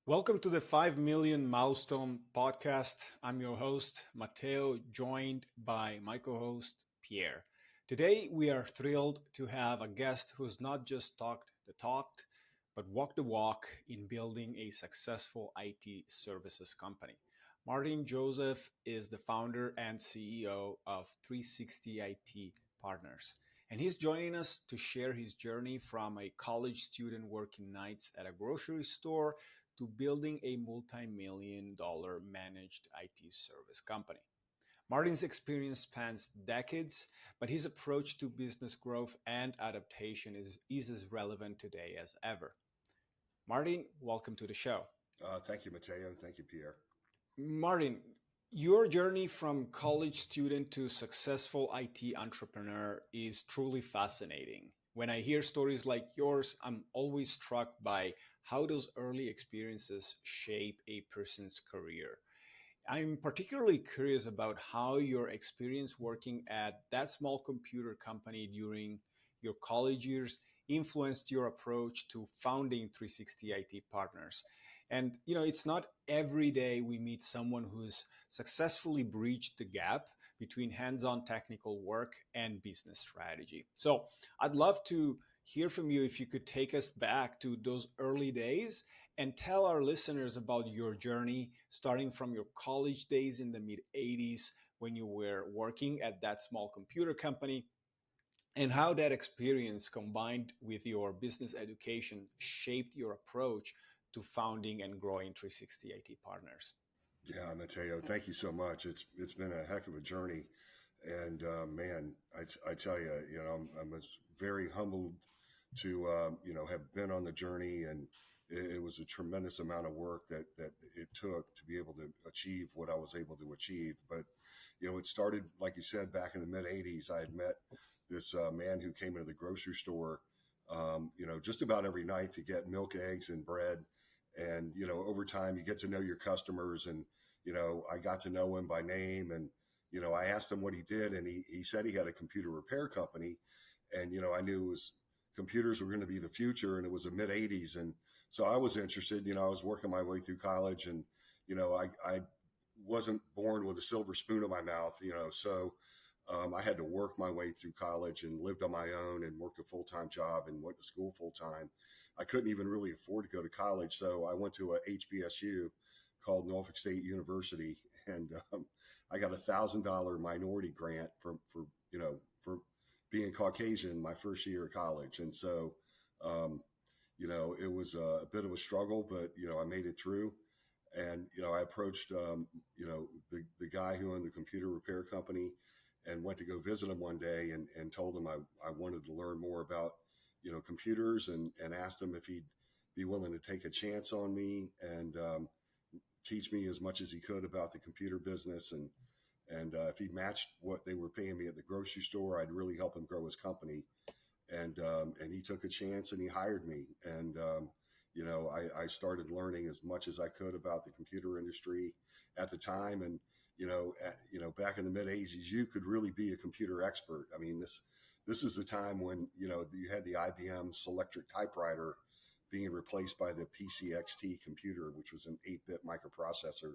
Welcome to the 5 million milestone podcast. I'm your host, Matteo, joined by my co host, Pierre. Today, we are thrilled to have a guest who's not just talked the talk, but walked the walk in building a successful IT services company. Martin Joseph is the founder and CEO of 360 IT Partners. And he's joining us to share his journey from a college student working nights at a grocery store to building a multi-million dollar managed IT service company. Martin's experience spans decades, but his approach to business growth and adaptation is as relevant today as ever. Martin, welcome to the show. Thank you, Matteo. Thank you, Pierre. Martin, your journey from college student to successful IT entrepreneur is truly fascinating. When I hear stories like yours, I'm always struck by how those early experiences shape a person's career. I'm particularly curious about how your experience working at that small computer company during your college years influenced your approach to founding 360 IT Partners. And it's not every day we meet someone who's successfully breached the gap between hands-on technical work and business strategy. So, I'd love to hear from you if you could take us back to those early days and tell our listeners about your journey starting from your college days in the mid 80s when you were working at that small computer company and how that experience combined with your business education shaped your approach to founding and growing 360 IT Partners. Yeah, Matteo, thank you so much. It's been a heck of a journey, and man, I tell you, I'm very humbled to have been on the journey, and it was a tremendous amount of work that it took to be able to achieve what I was able to achieve. But it started, like you said, back in the mid '80s. I had met this man who came into the grocery store, just about every night to get milk, eggs, and bread. And over time, you get to know your customers, and I got to know him by name, and I asked him what he did, and he said he had a computer repair company, and I knew it was computers were going to be the future, and it was the mid '80s, and so I was interested. I was working my way through college, and I wasn't born with a silver spoon in my mouth, so I had to work my way through college and lived on my own and worked a full-time job and went to school full-time. I couldn't even really afford to go to college, so I went to a HBSU called Norfolk State University, and I got $1,000 minority grant for being Caucasian my first year of college, and so um, it was a bit of a struggle, but I made it through. And I approached the guy who owned the computer repair company and went to go visit him one day and told him I wanted to learn more about computers, and asked him if he'd be willing to take a chance on me and teach me as much as he could about the computer business, and if he matched what they were paying me at the grocery store, I'd really help him grow his company. And he took a chance and he hired me, and I started learning as much as I could about the computer industry at the time. And back in the mid '80s, you could really be a computer expert. I mean, this is the time when you had the IBM Selectric typewriter being replaced by the PCXT computer, which was an 8-bit microprocessor.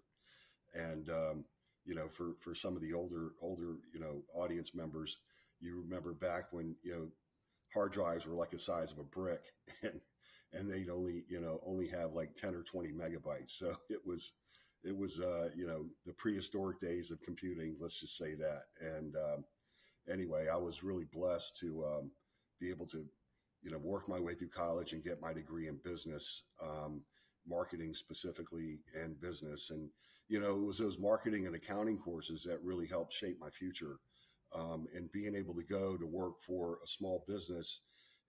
And for some of the older audience members, you remember back when hard drives were like the size of a brick, and they'd only have like 10 or 20 megabytes. So it was the prehistoric days of computing, let's just say that. And anyway, I was really blessed to be able to work my way through college and get my degree in business, marketing specifically, and business. And it was those marketing and accounting courses that really helped shape my future. And being able to go to work for a small business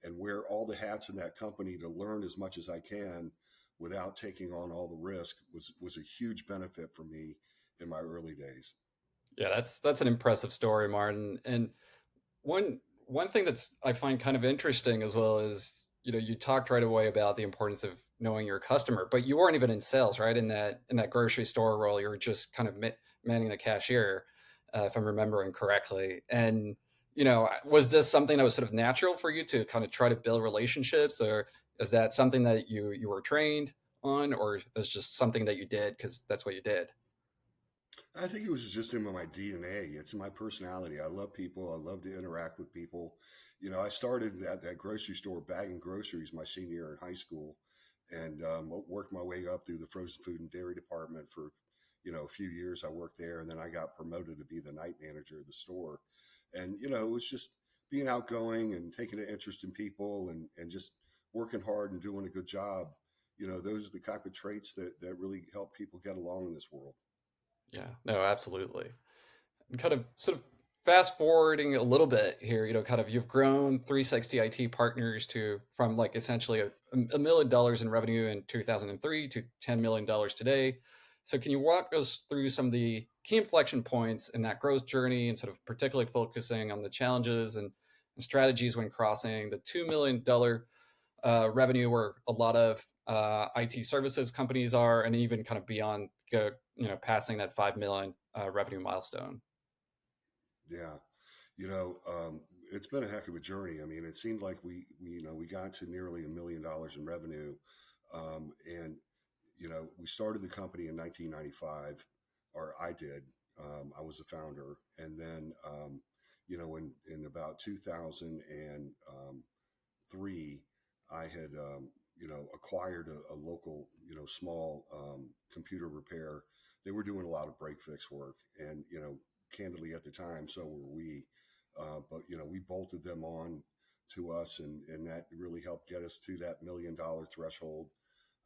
and wear all the hats in that company to learn as much as I can without taking on all the risk was a huge benefit for me in my early days. Yeah, that's an impressive story, Martin. And one thing that's I find kind of interesting as well is, you talked right away about the importance of knowing your customer, but you weren't even in sales, right? In that grocery store role, you were just kind of manning the cashier, if I'm remembering correctly. And was this something that was sort of natural for you to kind of try to build relationships, or is that something that you were trained on, or it's just something that you did because that's what you did? I think it was just in my DNA. It's in my personality. I love people. I love to interact with people. I started at that grocery store bagging groceries my senior year in high school, and worked my way up through the frozen food and dairy department for, a few years. I worked there, and then I got promoted to be the night manager of the store. And it was just being outgoing and taking an interest in people, and just working hard and doing a good job. Those are the type of traits that really help people get along in this world. Yeah, no, absolutely. And kind of sort of fast forwarding a little bit here, kind of you've grown 360 IT partners to from like essentially $1 million in revenue in 2003 to $10 million today. So can you walk us through some of the key inflection points in that growth journey and sort of particularly focusing on the challenges and strategies when crossing the $2 million revenue where a lot of IT services companies are, and even kind of beyond, passing that 5 million revenue milestone? Yeah. You know, um, it's been a heck of a journey. I mean, it seemed like we got to nearly $1 million in revenue. And, we started the company in 1995, or I did. I was a founder. And then, in about 2003, I had, acquired a local, small computer repair. They were doing a lot of break fix work. And, candidly at the time, so were we. But we bolted them on to us, and that really helped get us to that $1 million threshold.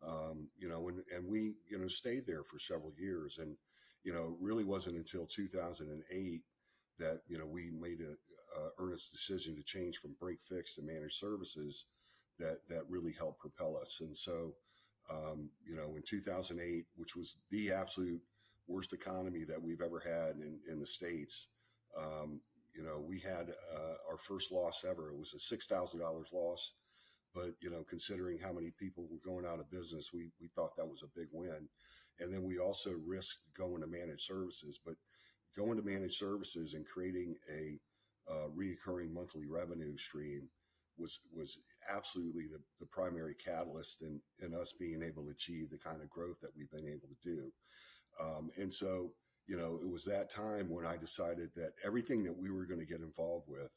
And we stayed there for several years, and it really wasn't until 2008 that we made a earnest decision to change from break fix to managed services that really helped propel us. And so, in 2008, which was the absolute worst economy that we've ever had in the States, we had our first loss ever. It was a $6,000 loss. But, considering how many people were going out of business, we thought that was a big win. And then we also risked going to managed services. But going to managed services and creating a reoccurring monthly revenue stream was absolutely the primary catalyst in us being able to achieve the kind of growth that we've been able to do. And so, it was that time when I decided that everything that we were going to get involved with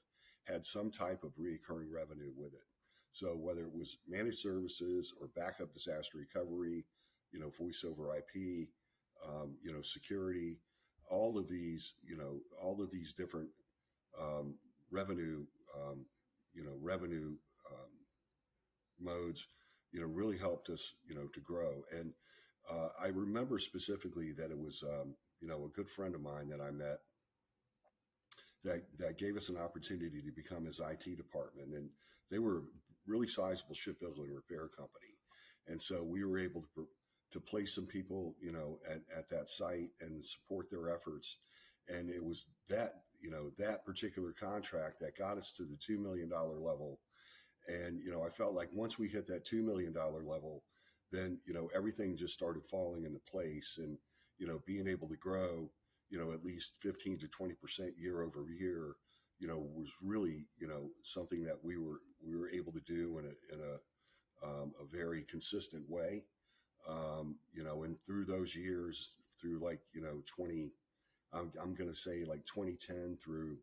had some type of recurring revenue with it. So whether it was managed services or backup disaster recovery, voice over IP, security, all of these different um, revenue, um, revenue modes, really helped us, to grow. And I remember specifically that it was, a good friend of mine that I met that gave us an opportunity to become his IT department. And they were a really sizable shipbuilding repair company. And so we were able to place some people, at that site and support their efforts. And it was that particular contract that got us to the $2 million level. And, I felt like once we hit that $2 million level, then, everything just started falling into place. And, being able to grow, at least 15 to 20% year over year, was really, something that we were able to do in a very consistent way. And through those years, through like, 20, I'm going to say like 2010 through,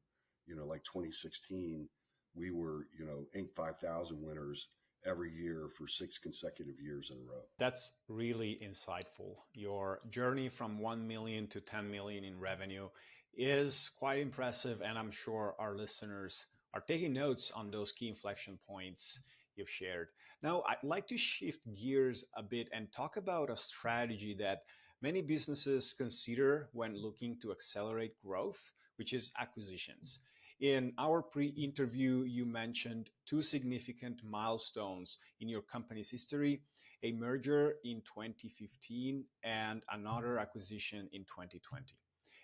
like 2016, we were, Inc. 5000 winners every year for 6 consecutive years in a row. That's really insightful. Your journey from 1 million to 10 million in revenue is quite impressive, and I'm sure our listeners are taking notes on those key inflection points you've shared. Now, I'd like to shift gears a bit and talk about a strategy that many businesses consider when looking to accelerate growth, which is acquisitions. In our pre interview, you mentioned two significant milestones in your company's history: a merger in 2015 and another acquisition in 2020.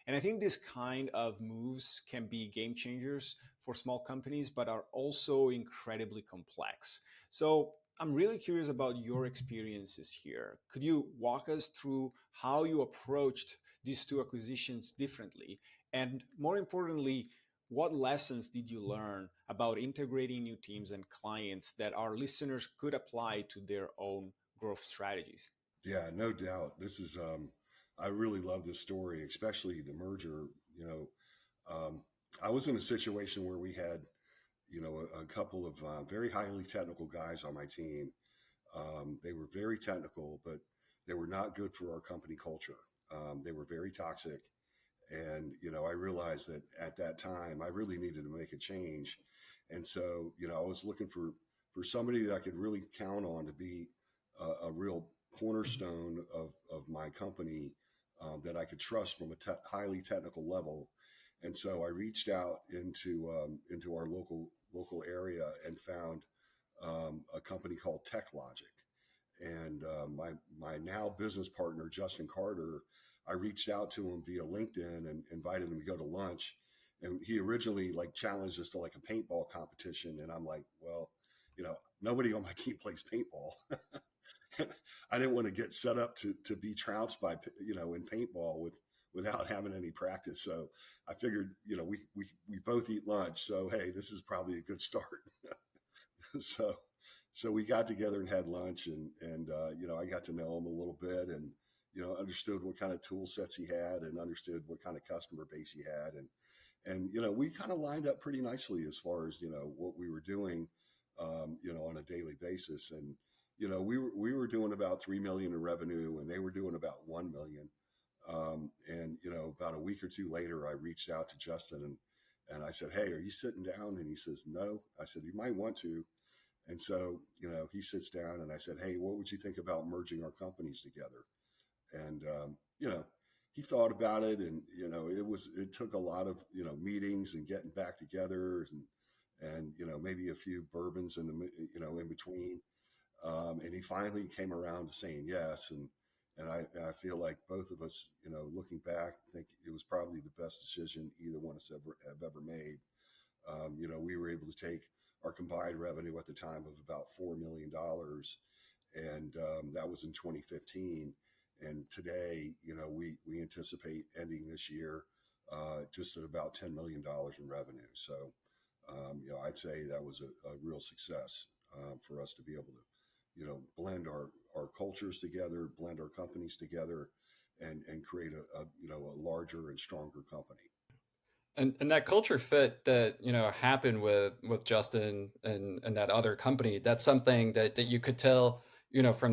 And I think this kind of moves can be game changers for small companies, but are also incredibly complex. So I'm really curious about your experiences here. Could you walk us through how you approached these two acquisitions differently? And more importantly, what lessons did you learn about integrating new teams and clients that our listeners could apply to their own growth strategies? Yeah, no doubt. This is, I really love this story, especially the merger. You know, I was in a situation where we had, a couple of very highly technical guys on my team. They were very technical, but they were not good for our company culture. They were very toxic. And, I realized that at that time, I really needed to make a change. And so, I was looking for somebody that I could really count on to be a real cornerstone of my company, that I could trust from a highly technical level. And so I reached out into our local area and found a company called TechLogic. And my now business partner, Justin Carter, I reached out to him via LinkedIn and invited him to go to lunch. And he originally like challenged us to like a paintball competition. And I'm like, well, nobody on my team plays paintball. I didn't want to get set up to be trounced by, in paintball without having any practice. So I figured, we both eat lunch. So, hey, this is probably a good start. so so we got together and had lunch, and I got to know him a little bit, and understood what kind of tool sets he had, and understood what kind of customer base he had, and we kind of lined up pretty nicely as far as what we were doing, on a daily basis. And we were doing about 3 million in revenue, and they were doing about 1 million. And about a week or two later, I reached out to Justin, and I said, "Hey, are you sitting down?" And he says, "No." I said, "You might want to." And so, he sits down, and I said, "Hey, what would you think about merging our companies together?" And, he thought about it, and, it took a lot of, meetings and getting back together, and, maybe a few bourbons in between. And he finally came around to saying yes. And I feel like both of us, looking back, think it was probably the best decision either one of us have ever made. We were able to take our combined revenue at the time of about $4 million, and that was in 2015. And today, we anticipate ending this year just at about $10 million in revenue. So, I'd say that was a real success for us to be able to, blend our cultures together, blend our companies together, and create a larger and stronger company. And that culture fit that happened with Justin and that other company, that's something that you could tell from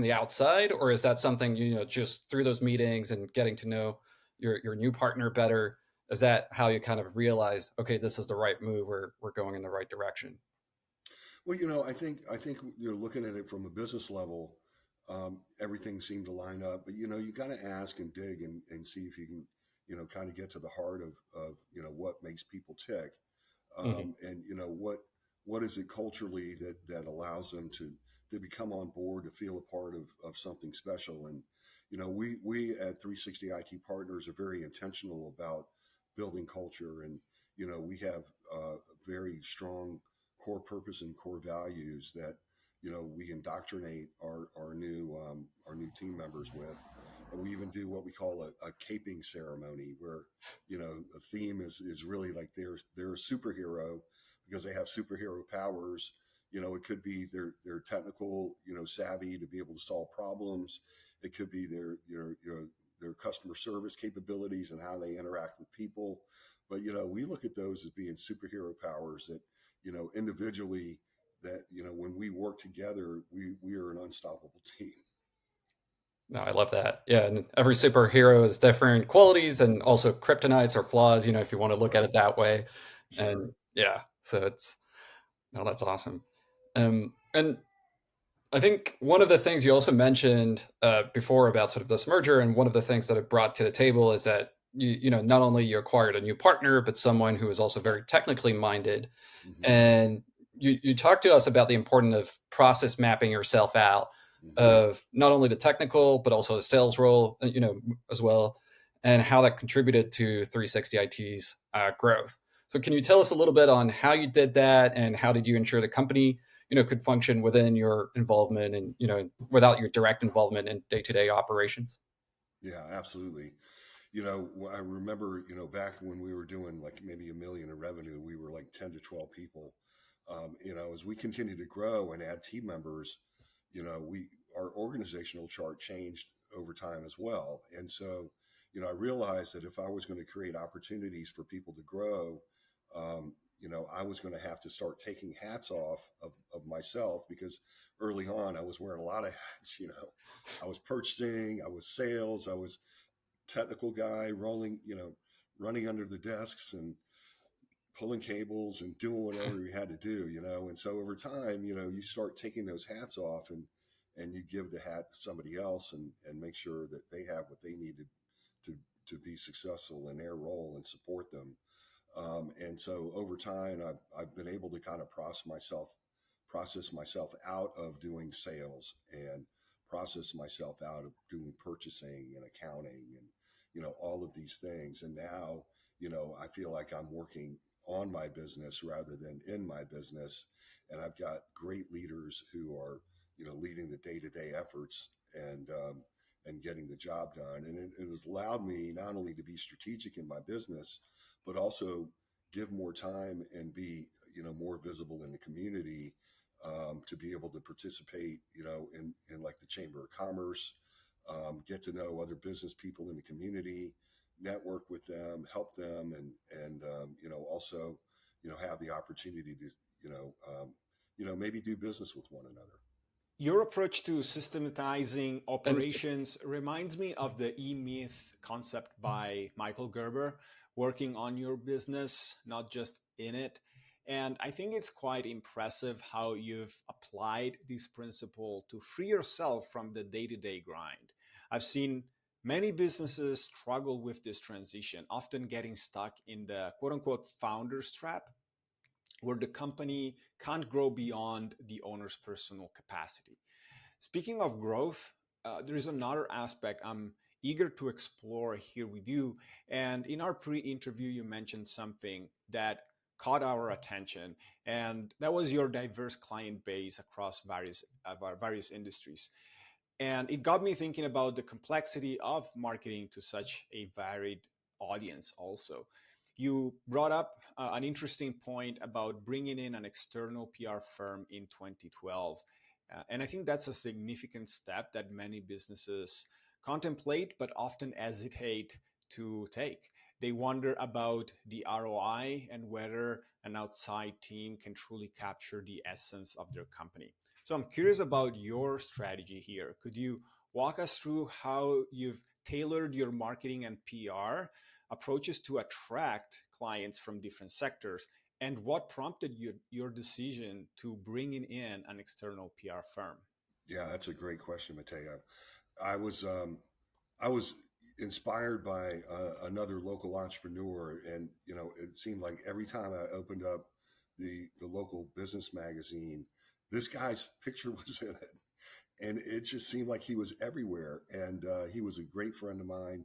the outside, or is that something just through those meetings and getting to know your new partner better, is that how you kind of realize, okay, this is the right move, we're going in the right direction? Well, I think you're looking at it from a business level. Everything seemed to line up, but you got to ask and dig and see if you can, kind of get to the heart of what makes people tick, Hmm. and what is it culturally that allows them to become on board, to feel a part of something special. And we at 360 IT Partners are very intentional about building culture, and we have very strong core purpose and core values that we indoctrinate our new team members with. And we even do what we call a caping ceremony, where the theme is really like they're a superhero because they have superhero powers. It could be their technical savvy to be able to solve problems. It could be their customer service capabilities and how they interact with people. But we look at those as being superhero powers that individually, that when we work together, we are an unstoppable team. No, I love that. Yeah, and every superhero has different qualities and also kryptonites or flaws, if you want to look at Right. it that way. Sure. And yeah, so it's no, that's awesome. And I think one of the things you also mentioned before about sort of this merger, and one of the things that it brought to the table is that not only you acquired a new partner, but someone who is also very technically minded. Hmm. And you talked to us about the importance of process mapping yourself out Hmm. of not only the technical but also the sales role, as well, and how that contributed to 360 IT's growth. So can you tell us a little bit on how you did that, and how did you ensure the company could function within your involvement, and without your direct involvement in day-to-day operations? Yeah, absolutely. I remember, back when we were doing like maybe 1 million in revenue, we were like 10 to 12 people. As we continue to grow and add team members, our organizational chart changed over time as well. And so, I realized that if I was going to create opportunities for people to grow, I was going to have to start taking hats off of myself, because early on I was wearing a lot of hats. I was purchasing, I was sales, I was technical guy, running under the desks and pulling cables and doing whatever we had to do. And so over time, you start taking those hats off, and you give the hat to somebody else, and make sure that they have what they needed to to be successful in their role, and support them. And so over time, I've been able to kind of process myself out of doing sales, and process myself out of doing purchasing and accounting, and all of these things. And now, I feel like I'm working on my business rather than in my business. And I've got great leaders who are, leading the day-to-day efforts, and getting the job done. And it has allowed me not only to be strategic in my business, but also give more time and be, more visible in the community, to be able to participate, in like the Chamber of Commerce, get to know other business people in the community, network with them, help them, and also, have the opportunity to, maybe do business with one another. Your approach to systematizing And operations reminds me of the E-Myth concept by Michael Gerber, working on your business, not just in it. And I think it's quite impressive how you've applied this principle to free yourself from the day-to-day grind. I've seen many businesses struggle with this transition, often getting stuck in the quote unquote founder's trap, where the company can't grow beyond the owner's personal capacity. Speaking of growth, there is another aspect I'm eager to explore here with you. And in our pre interview, you mentioned something that caught our attention, and that was your diverse client base across various industries. And it got me thinking about the complexity of marketing to such a varied audience also. You brought up an interesting point about bringing in an external PR firm in 2012. And I think that's a significant step that many businesses contemplate but often hesitate to take. They wonder about the ROI and whether an outside team can truly capture the essence of their company. So I'm curious about your strategy here. Could you walk us through how you've tailored your marketing and PR approaches to attract clients from different sectors, and what prompted your decision to bringing in an external PR firm? Yeah, that's a great question, Mateo. I was I was inspired by another local entrepreneur, and it seemed like every time I opened up the local business magazine, this guy's picture was in it, and it just seemed like he was everywhere. And he was a great friend of mine.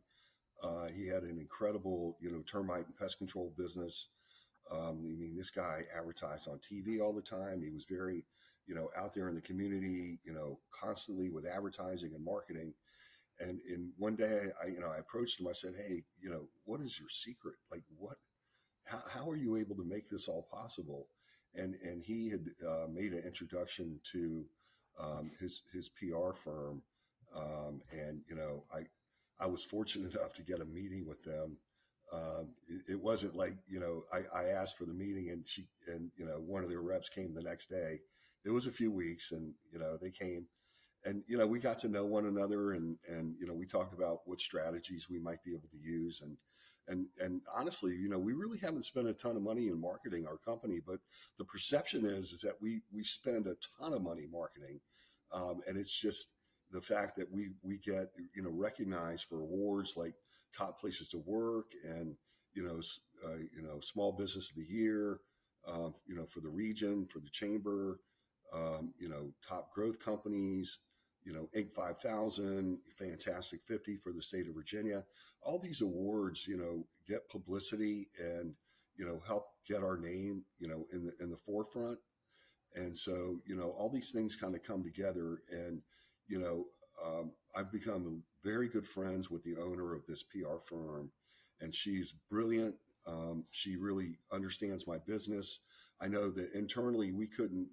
He had an incredible, termite and pest control business. This guy advertised on TV all the time. He was very, out there in the community, constantly with advertising and marketing. And in one day, I approached him. I said, "Hey, what is your secret? Like, how are you able to make this all possible?" And he had made an introduction to his PR firm, and I was fortunate enough to get a meeting with them. It wasn't like I asked for the meeting, and one of their reps came the next day. It was a few weeks, and they came, and we got to know one another, and we talked about what strategies we might be able to use. And honestly, we really haven't spent a ton of money in marketing our company, but the perception is that we spend a ton of money marketing, and it's just the fact that we get recognized for awards like top places to work, and small business of the year, for the region, for the chamber, top growth companies, Inc. 5000, Fantastic 50 for the state of Virginia. All these awards, get publicity, and help get our name, in the forefront. And so, all these things kind of come together, and you know, I've become very good friends with the owner of this PR firm, and she's brilliant. She really understands my business. I know that internally we couldn't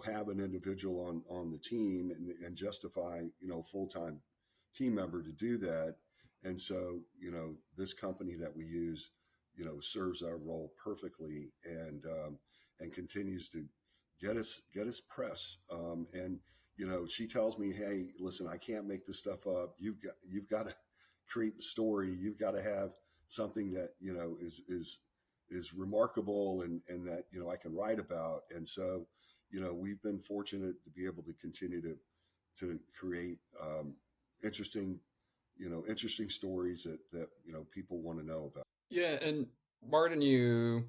have an individual on the team and justify, full-time team member to do that. And so, this company that we use, serves our role perfectly, and continues to get us press. And she tells me, hey, listen, I can't make this stuff up. You've got to create the story. You've got to have something that is remarkable, and that I can write about. And so, we've been fortunate to be able to continue to create interesting interesting stories that people want to know about. Yeah, and Martin, you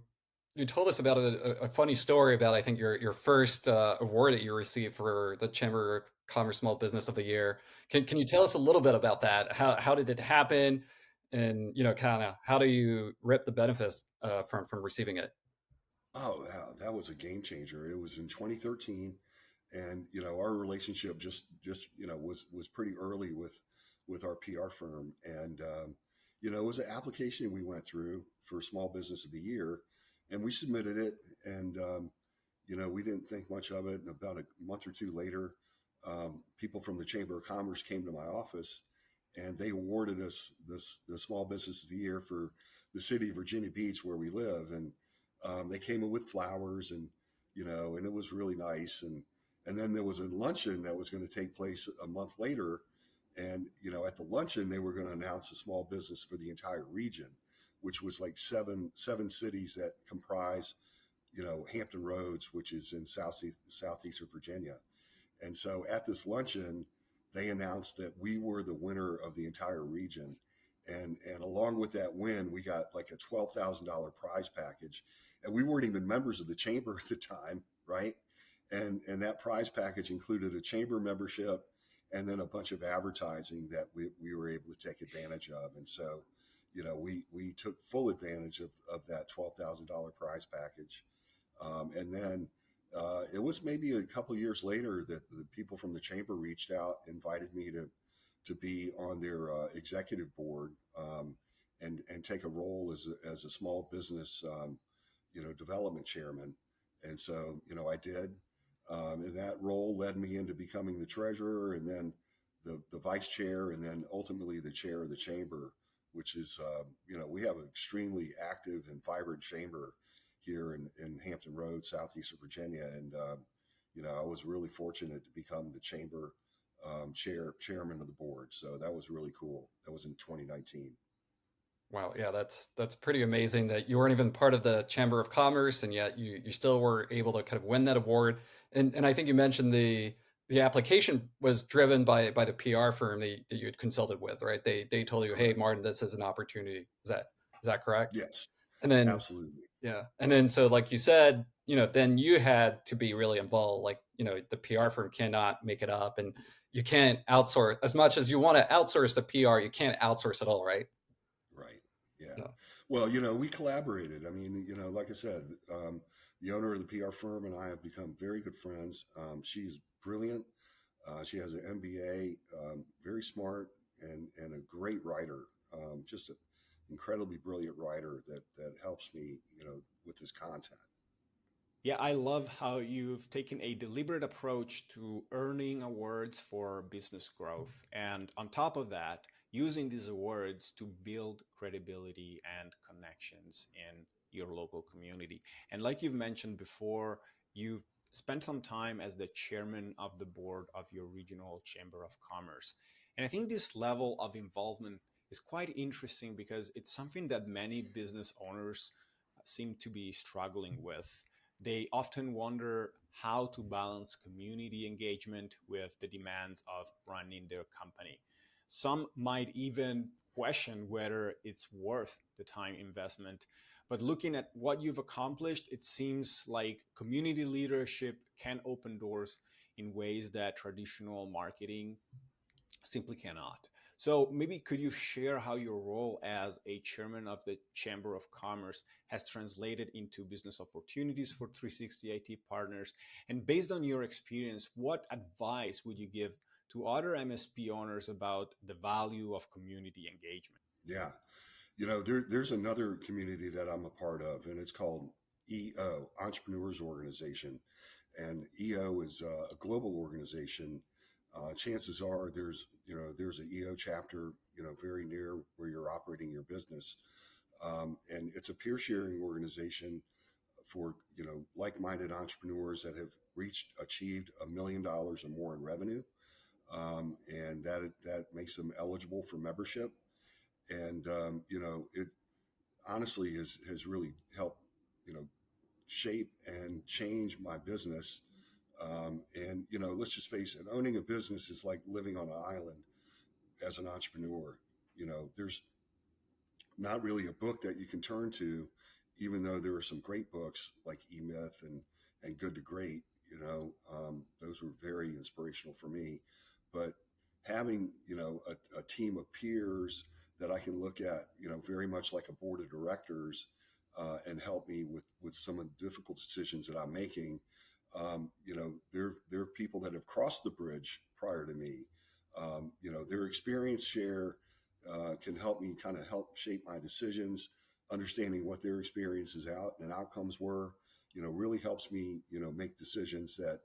told us about a funny story about, I think, your first award that you received for the Chamber of Commerce Small Business of the Year. Can you tell us a little bit about that? How did it happen, and kind of how do you rip the benefits from receiving it? Oh, wow, that was a game changer. It was in 2013, and our relationship just was pretty early with our PR firm. And it was an application we went through for Small Business of the Year, and we submitted it. And we didn't think much of it. And about a month or two later, people from the Chamber of Commerce came to my office, and they awarded us the Small Business of the Year for the city of Virginia Beach, where we live. And they came in with flowers, and it was really nice. And then there was a luncheon that was going to take place a month later. And, at the luncheon, they were going to announce a small business for the entire region, which was like seven cities that comprise, Hampton Roads, which is in southeastern Virginia. And so at this luncheon, they announced that we were the winner of the entire region. And along with that win, we got like a $12,000 prize package. And we weren't even members of the chamber at the time, right? And that prize package included a chamber membership and then a bunch of advertising that we were able to take advantage of. And so, we took full advantage of that $12,000 prize package. And then it was maybe a couple years later that the people from the chamber reached out, invited me to be on their executive board, and take a role as a small business development chairman. And so I did, and that role led me into becoming the treasurer, and then the vice chair, and then ultimately the chair of the chamber, which is we have an extremely active and vibrant chamber here in Hampton Roads, southeast of Virginia. And I was really fortunate to become the chamber chairman of the board. So that was really cool. That was in 2019. Wow, yeah, that's pretty amazing that you weren't even part of the Chamber of Commerce, and yet you still were able to kind of win that award. And I think you mentioned the application was driven by the PR firm that you had consulted with, right? They told you, hey, Correct. Martin, this is an opportunity. Is that correct? Yes, And then absolutely. yeah, and then so like you said, then you had to be really involved. Like the PR firm cannot make it up, and you can't outsource as much as you want to outsource the PR. You can't outsource it all, right? Right. Yeah. No. Well, we collaborated. I mean, like I said, the owner of the PR firm and I have become very good friends. She's brilliant. She has an MBA, very smart, and a great writer. Just an incredibly brilliant writer that helps me, with this content. Yeah, I love how you've taken a deliberate approach to earning awards for business growth. And on top of that, using these awards to build credibility and connections in your local community. And like you've mentioned before, you've spent some time as the chairman of the board of your regional chamber of commerce. And I think this level of involvement is quite interesting because it's something that many business owners seem to be struggling with. They often wonder how to balance community engagement with the demands of running their company. Some might even question whether it's worth the time investment. But looking at what you've accomplished, it seems like community leadership can open doors in ways that traditional marketing simply cannot. So maybe could you share how your role as a chairman of the Chamber of Commerce has translated into business opportunities for 360 IT partners? And based on your experience, what advice would you give to other MSP owners about the value of community engagement? Yeah. There's another community that I'm a part of, and it's called EO, Entrepreneurs Organization. And EO is a global organization. Chances are there's an EO chapter, very near where you're operating your business. And it's a peer sharing organization for, like-minded entrepreneurs that have achieved $1 million or more in revenue. And that makes them eligible for membership. And, it honestly has really helped, shape and change my business. And, let's just face it, owning a business is like living on an island as an entrepreneur. There's not really a book that you can turn to, even though there are some great books like E-Myth and Good to Great. Those were very inspirational for me. But having, a team of peers that I can look at, very much like a board of directors, and help me with some of the difficult decisions that I'm making. There are people that have crossed the bridge prior to me. Their experience share can help me kind of help shape my decisions. Understanding what their experiences out and outcomes were, really helps me, make decisions that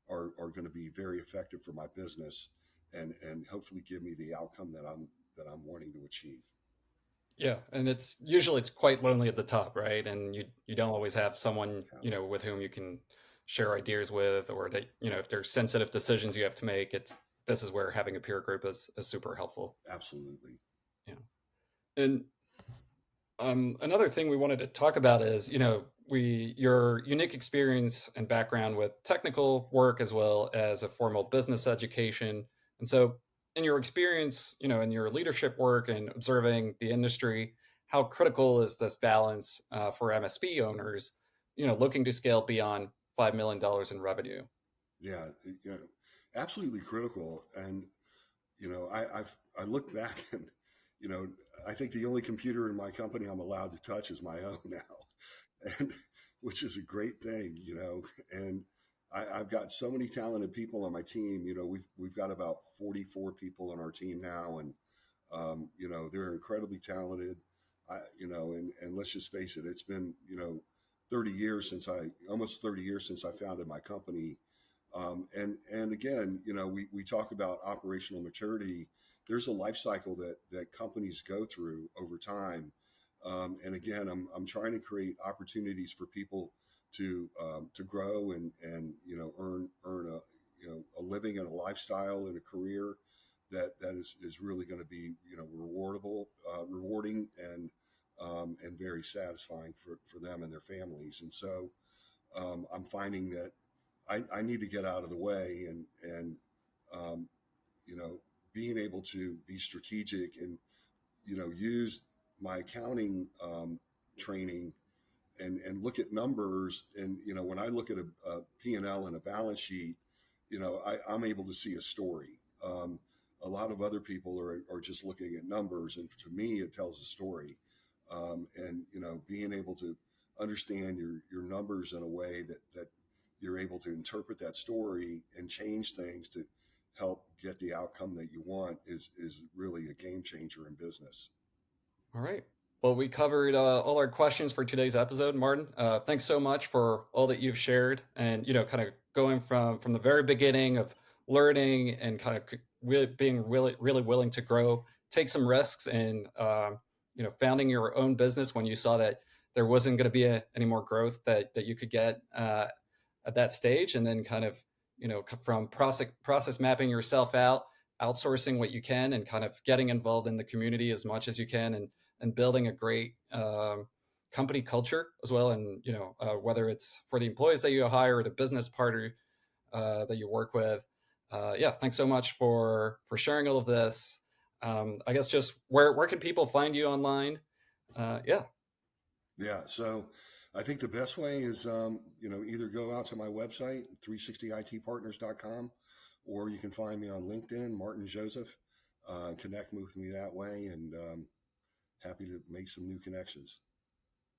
are going to be very effective for my business and hopefully give me the outcome that I'm wanting to achieve. Yeah, and it's usually quite lonely at the top, right? And you don't always have someone, with whom you can share ideas with, or that, if there's sensitive decisions you have to make, this is where having a peer group is super helpful. Absolutely. Yeah. And another thing we wanted to talk about is, your unique experience and background with technical work as well as a formal business education. And so, in your experience, in your leadership work and observing the industry, how critical is this balance for MSP owners, looking to scale beyond $5 million in revenue? Yeah, absolutely critical. And I look back and I think the only computer in my company I'm allowed to touch is my own now, and which is a great thing. And I've got so many talented people on my team. We've got about 44 people on our team now, and they're incredibly talented. And let's just face it, it's been almost 30 years since I founded my company. And again, we talk about operational maturity. There's a life cycle that companies go through over time. And again, I'm trying to create opportunities for people to grow and earn a living and a lifestyle and a career that is really going to be rewarding and very satisfying for them and their families. And so I'm finding that I need to get out of the way and um, being able to be strategic and use my accounting training and look at numbers. And when I look at a P&L and a balance sheet, I'm able to see a story. A lot of other people are just looking at numbers, and to me it tells a story. And being able to understand your numbers in a way that you're able to interpret that story and change things to help get the outcome that you want is really a game changer in business. All right. Well, we covered all our questions for today's episode, Martin. Thanks so much for all that you've shared, and kind of going from the very beginning of learning and kind of being really really willing to grow, take some risks, and founding your own business when you saw that there wasn't going to be any more growth that you could get at that stage, and then kind of from process mapping yourself out, outsourcing what you can, and kind of getting involved in the community as much as you can, and building a great company culture as well. And whether it's for the employees that you hire or the business partner that you work with. Yeah, thanks so much for sharing all of this. I guess just where can people find you online? Yeah. Yeah. So I think the best way is, either go out to my website, 360itpartners.com, or you can find me on LinkedIn, Martin Joseph, connect with me that way. And happy to make some new connections.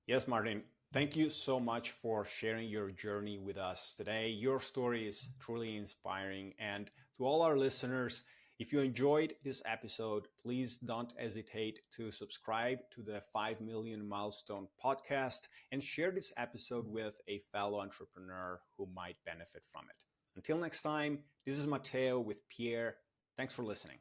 Yes, Martin. Thank you so much for sharing your journey with us today. Your story is truly inspiring. And to all our listeners, If you enjoyed this episode, please don't hesitate to subscribe to the 5 Million Milestone podcast and share this episode with a fellow entrepreneur who might benefit from it. Until next time, this is Matteo with Pierre. Thanks for listening.